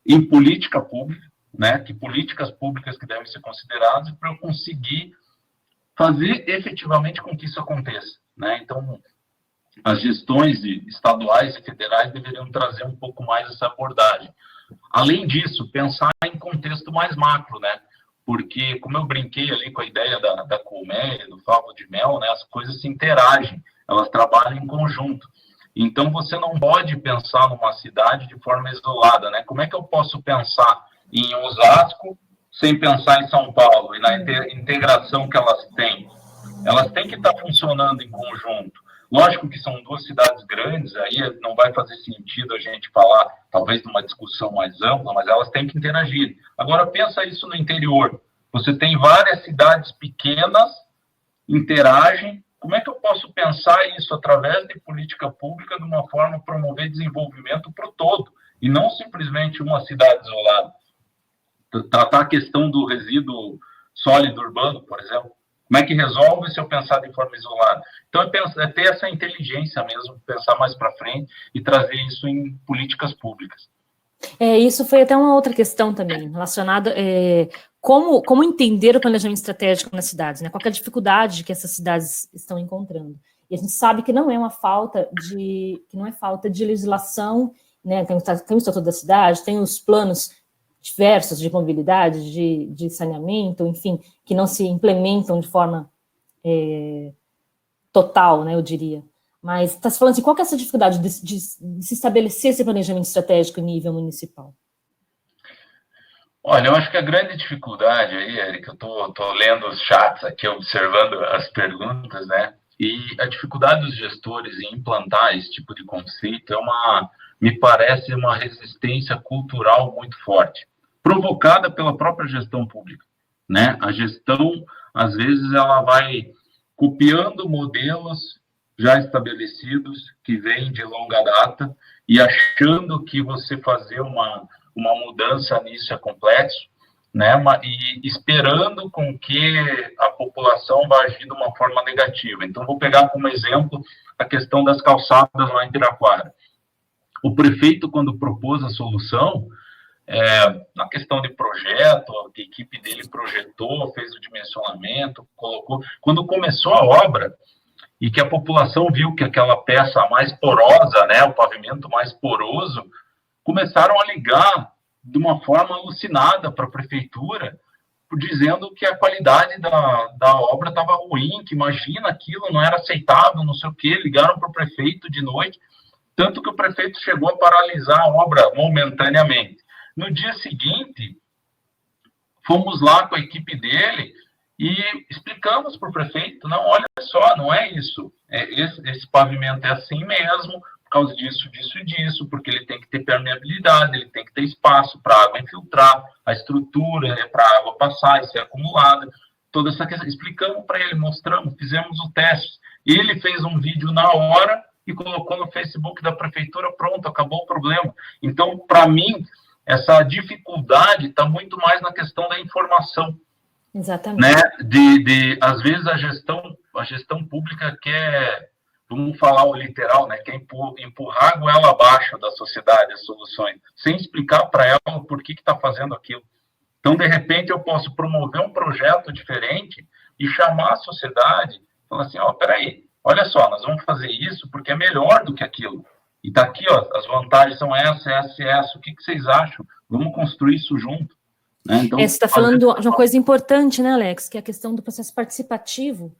em política pública, né, que políticas públicas que devem ser consideradas para eu conseguir fazer efetivamente com que isso aconteça, né? Então, as gestões estaduais e federais deveriam trazer um pouco mais essa abordagem. Além disso, pensar em contexto mais macro, né? Porque, como eu brinquei ali com a ideia da colmeia, do favo de mel, né, as coisas se interagem, elas trabalham em conjunto. Então, você não pode pensar numa cidade de forma isolada, né? Como é que eu posso pensar em Osasco sem pensar em São Paulo e na integração que elas têm? Elas têm que estar funcionando em conjunto. Lógico que são duas cidades grandes, aí não vai fazer sentido a gente falar, talvez, de uma discussão mais ampla, mas elas têm que interagir. Agora, pensa isso no interior. Você tem várias cidades pequenas, interagem. Como é que eu posso pensar isso através de política pública de uma forma a promover desenvolvimento para o todo, e não simplesmente uma cidade isolada? Tá a questão do resíduo sólido urbano, por exemplo. Como é que resolve se eu pensar de forma isolada? Então, é ter essa inteligência mesmo, pensar mais para frente e trazer isso em políticas públicas. Isso foi até uma outra questão também, relacionada como entender o planejamento estratégico nas cidades, né? Qual é a dificuldade que essas cidades estão encontrando. E a gente sabe que não é falta de legislação, né? Tem o Estatuto da Cidade, tem os planos diversos de mobilidade, de saneamento, enfim, que não se implementam de forma total, né, eu diria. Mas está se falando assim, qual que é essa dificuldade de se estabelecer esse planejamento estratégico em nível municipal? Olha, eu acho que a grande dificuldade aí, Eric, eu tô lendo os chats aqui, observando as perguntas, né? E a dificuldade dos gestores em implantar esse tipo de conceito me parece uma resistência cultural muito forte, provocada pela própria gestão pública, né? A gestão, às vezes, ela vai copiando modelos já estabelecidos, que vêm de longa data, e achando que você fazer uma mudança nisso é complexo, né? E esperando com que a população vá agir de uma forma negativa. Então, vou pegar como exemplo a questão das calçadas lá em Piraquara. O prefeito, quando propôs a solução, na questão de projeto, a equipe dele projetou, fez o dimensionamento, colocou. Quando começou a obra, e que a população viu que aquela peça mais porosa, né, o pavimento mais poroso, começaram a ligar de uma forma alucinada para a prefeitura, dizendo que a qualidade da obra estava ruim, que imagina aquilo, não era aceitável, não sei o quê. Ligaram para o prefeito de noite, tanto que o prefeito chegou a paralisar a obra momentaneamente. No dia seguinte, fomos lá com a equipe dele e explicamos para o prefeito, não, olha só, não é isso, esse pavimento é assim mesmo, por causa disso, disso e disso, porque ele tem que ter permeabilidade, ele tem que ter espaço para a água infiltrar, a estrutura para a água passar e ser acumulada, toda essa questão. Explicamos para ele, mostramos, fizemos o teste. Ele fez um vídeo na hora e colocou no Facebook da prefeitura, pronto, acabou o problema. Então, para mim, essa dificuldade está muito mais na questão da informação. Exatamente. Né? Às vezes, a gestão pública quer, vamos falar o literal, né? Quer empurrar a goela abaixo da sociedade as soluções, sem explicar para ela por que está fazendo aquilo. Então, de repente, eu posso promover um projeto diferente e chamar a sociedade, falar assim, peraí, olha só, nós vamos fazer isso porque é melhor do que aquilo. E tá aqui, ó, as vantagens são essa, o que vocês acham? Vamos construir isso junto. Né? Então, você está falando de uma coisa importante, né, Alex, que é a questão do processo participativo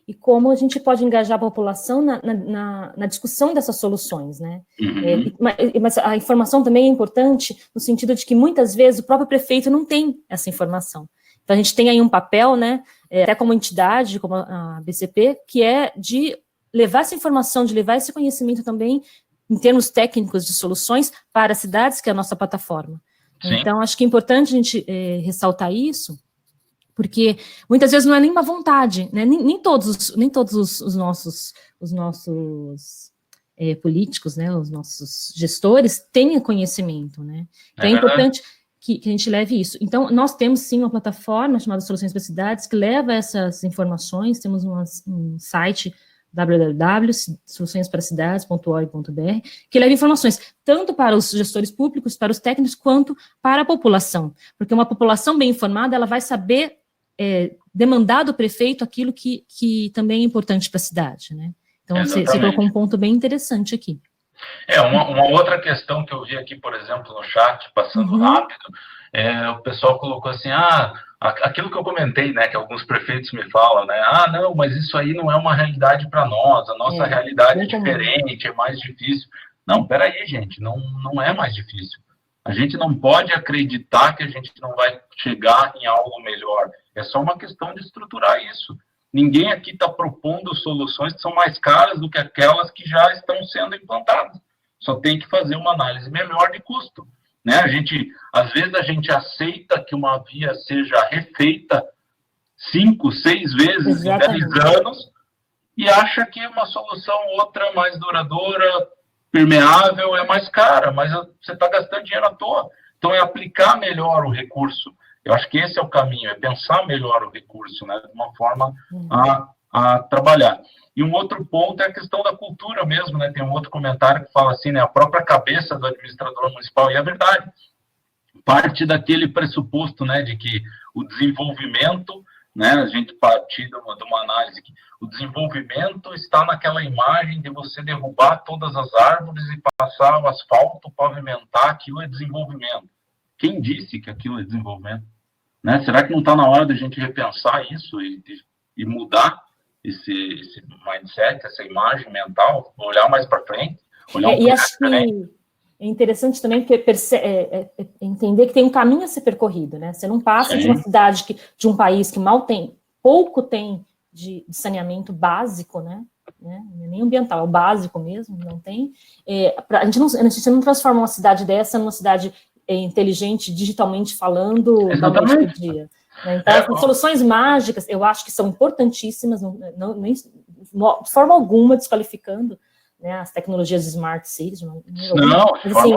e como a gente pode engajar a população na discussão dessas soluções, né? Uhum. Mas a informação também é importante no sentido de que muitas vezes o próprio prefeito não tem essa informação. Então a gente tem aí um papel, né, até como entidade, como a BCP, que é de levar essa informação, de levar esse conhecimento também em termos técnicos de soluções para as cidades, que é a nossa plataforma. Sim. Então, acho que é importante a gente ressaltar isso, porque muitas vezes não é nem uma vontade, né? Nem todos os nossos políticos, né? Os nossos gestores têm conhecimento, né? Então, é importante que a gente leve isso. Então, nós temos, sim, uma plataforma chamada Soluções para Cidades, que leva essas informações, temos um site www.soluçõespracidades.org.br, que leva informações tanto para os gestores públicos, para os técnicos, quanto para a população, porque uma população bem informada, ela vai saber demandar do prefeito aquilo que também é importante para a cidade, né? Então, você colocou um ponto bem interessante aqui. Uma outra questão que eu vi aqui, por exemplo, no chat, passando rápido, o pessoal colocou assim, aquilo que eu comentei, né, que alguns prefeitos me falam, né, não, mas isso aí não é uma realidade para nós, a nossa realidade é diferente, é mais difícil. Não, peraí, gente, não é mais difícil. A gente não pode acreditar que a gente não vai chegar em algo melhor. É só uma questão de estruturar isso. Ninguém aqui está propondo soluções que são mais caras do que aquelas que já estão sendo implantadas. Só tem que fazer uma análise melhor de custo. Né? Às vezes a gente aceita que uma via seja refeita 5, 6 vezes em 10 anos e acha que uma solução outra mais duradoura, permeável, é mais cara, mas você está gastando dinheiro à toa. Então, é aplicar melhor o recurso. Eu acho que esse é o caminho, é pensar melhor o recurso, né, de uma forma a trabalhar. E um outro ponto é a questão da cultura mesmo, né? Tem um outro comentário que fala assim, né, a própria cabeça do administrador municipal, e é verdade, parte daquele pressuposto, né, de que o desenvolvimento, né, a gente partir de uma análise que o desenvolvimento está naquela imagem de você derrubar todas as árvores e passar o asfalto, pavimentar, aquilo é desenvolvimento. Quem disse que aquilo é desenvolvimento? Né? Será que não está na hora da gente repensar isso e mudar esse mindset, essa imagem mental, olhar mais para frente? E acho que é interessante também entender que tem um caminho a ser percorrido, né? Você não passa de uma cidade, de um país que pouco tem de saneamento básico, né? Nem ambiental, é o básico mesmo, não tem. A gente não transforma uma cidade dessa numa cidade inteligente, digitalmente falando, da noite para o dia. Né? Então, as soluções mágicas, eu acho que são importantíssimas, nem, de forma alguma desqualificando, né, as tecnologias de Smart Cities. Mas, assim,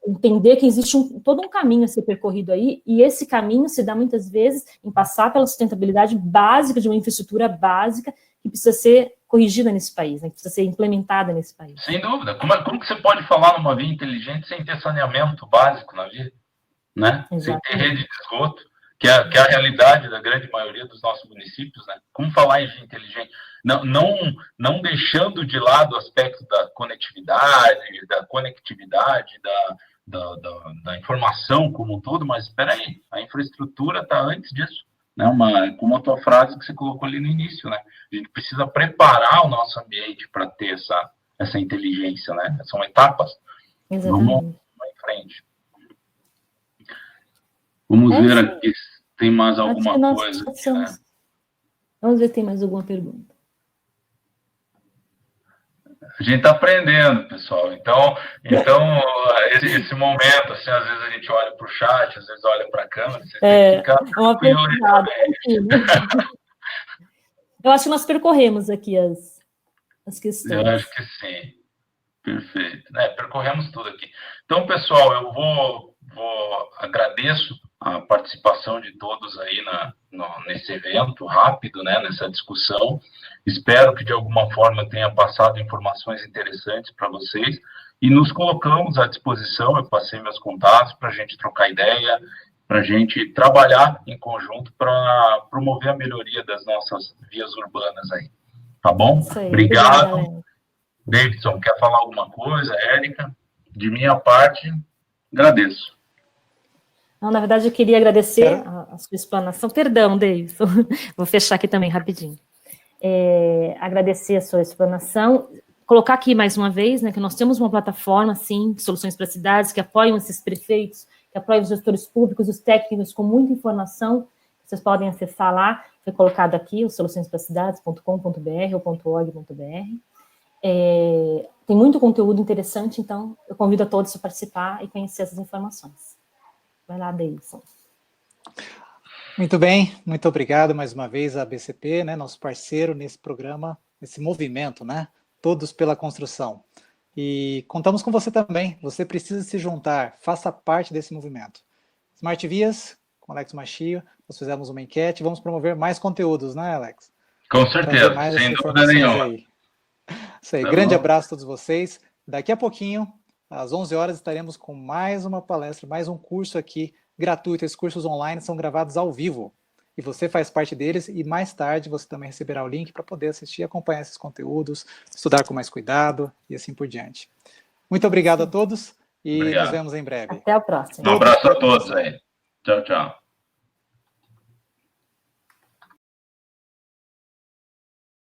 entender que existe todo um caminho a ser percorrido aí, e esse caminho se dá muitas vezes em passar pela sustentabilidade básica de uma infraestrutura básica que precisa ser corrigida nesse país, né, que precisa ser implementada nesse país. Sem dúvida. Como que você pode falar numa via inteligente sem ter saneamento básico na via? Né? Sem ter rede de esgoto, que é a realidade da grande maioria dos nossos municípios. Né? Como falar em via inteligente? Não deixando de lado o aspecto da conectividade, da informação como um todo, mas espera aí, a infraestrutura está antes disso. Né? Como a tua frase que você colocou ali no início, né? A gente precisa preparar o nosso ambiente para ter essa inteligência, né? São etapas. Exatamente. Vamos em frente. Vamos ver aqui se tem mais alguma coisa. Né? Vamos ver se tem mais alguma pergunta. A gente está aprendendo, pessoal. Então esse momento, assim, às vezes a gente olha para o chat, às vezes olha para a câmera, você tem que ficar tranquilo. Eu acho que nós percorremos aqui as questões. Eu acho que sim. Perfeito. Percorremos tudo aqui. Então, pessoal, eu agradeço a participação de todos aí nesse evento rápido, né, nessa discussão. Espero que, de alguma forma, tenha passado informações interessantes para vocês e nos colocamos à disposição. Eu passei meus contatos para a gente trocar ideia, para a gente trabalhar em conjunto para promover a melhoria das nossas vias urbanas aí. Tá bom? Obrigado. Davidson, quer falar alguma coisa? Érica? De minha parte, agradeço. Não, na verdade, eu queria agradecer a sua explanação. Perdão, Davidson. Vou fechar aqui também rapidinho. Agradecer a sua explanação. Colocar aqui mais uma vez, né, que nós temos uma plataforma, sim, de soluções para cidades, que apoiam esses prefeitos, que apoiam os gestores públicos, os técnicos, com muita informação. Vocês podem acessar lá, foi colocado aqui, o soluçõespracidades.com.br ou .org.br. Tem muito conteúdo interessante, então eu convido a todos a participar e conhecer essas informações. Vai lá, Davidson. Muito bem, muito obrigado mais uma vez à BCP, né, nosso parceiro nesse programa, nesse movimento, né, Todos pela Construção. E contamos com você também, você precisa se juntar, faça parte desse movimento. Smart Vias, com Alex Machio, nós fizemos uma enquete, vamos promover mais conteúdos, né, Alex? Com certeza, sem dúvida nenhuma. Aí. Isso aí, grande abraço a todos vocês. Daqui a pouquinho, às 11 horas, estaremos com mais uma palestra, mais um curso aqui, gratuito. Esses cursos online são gravados ao vivo. E você faz parte deles e mais tarde você também receberá o link para poder assistir e acompanhar esses conteúdos, estudar com mais cuidado e assim por diante. Muito obrigado a todos e nos vemos em breve. Até a próxima. Um abraço a todos aí. Tchau, tchau.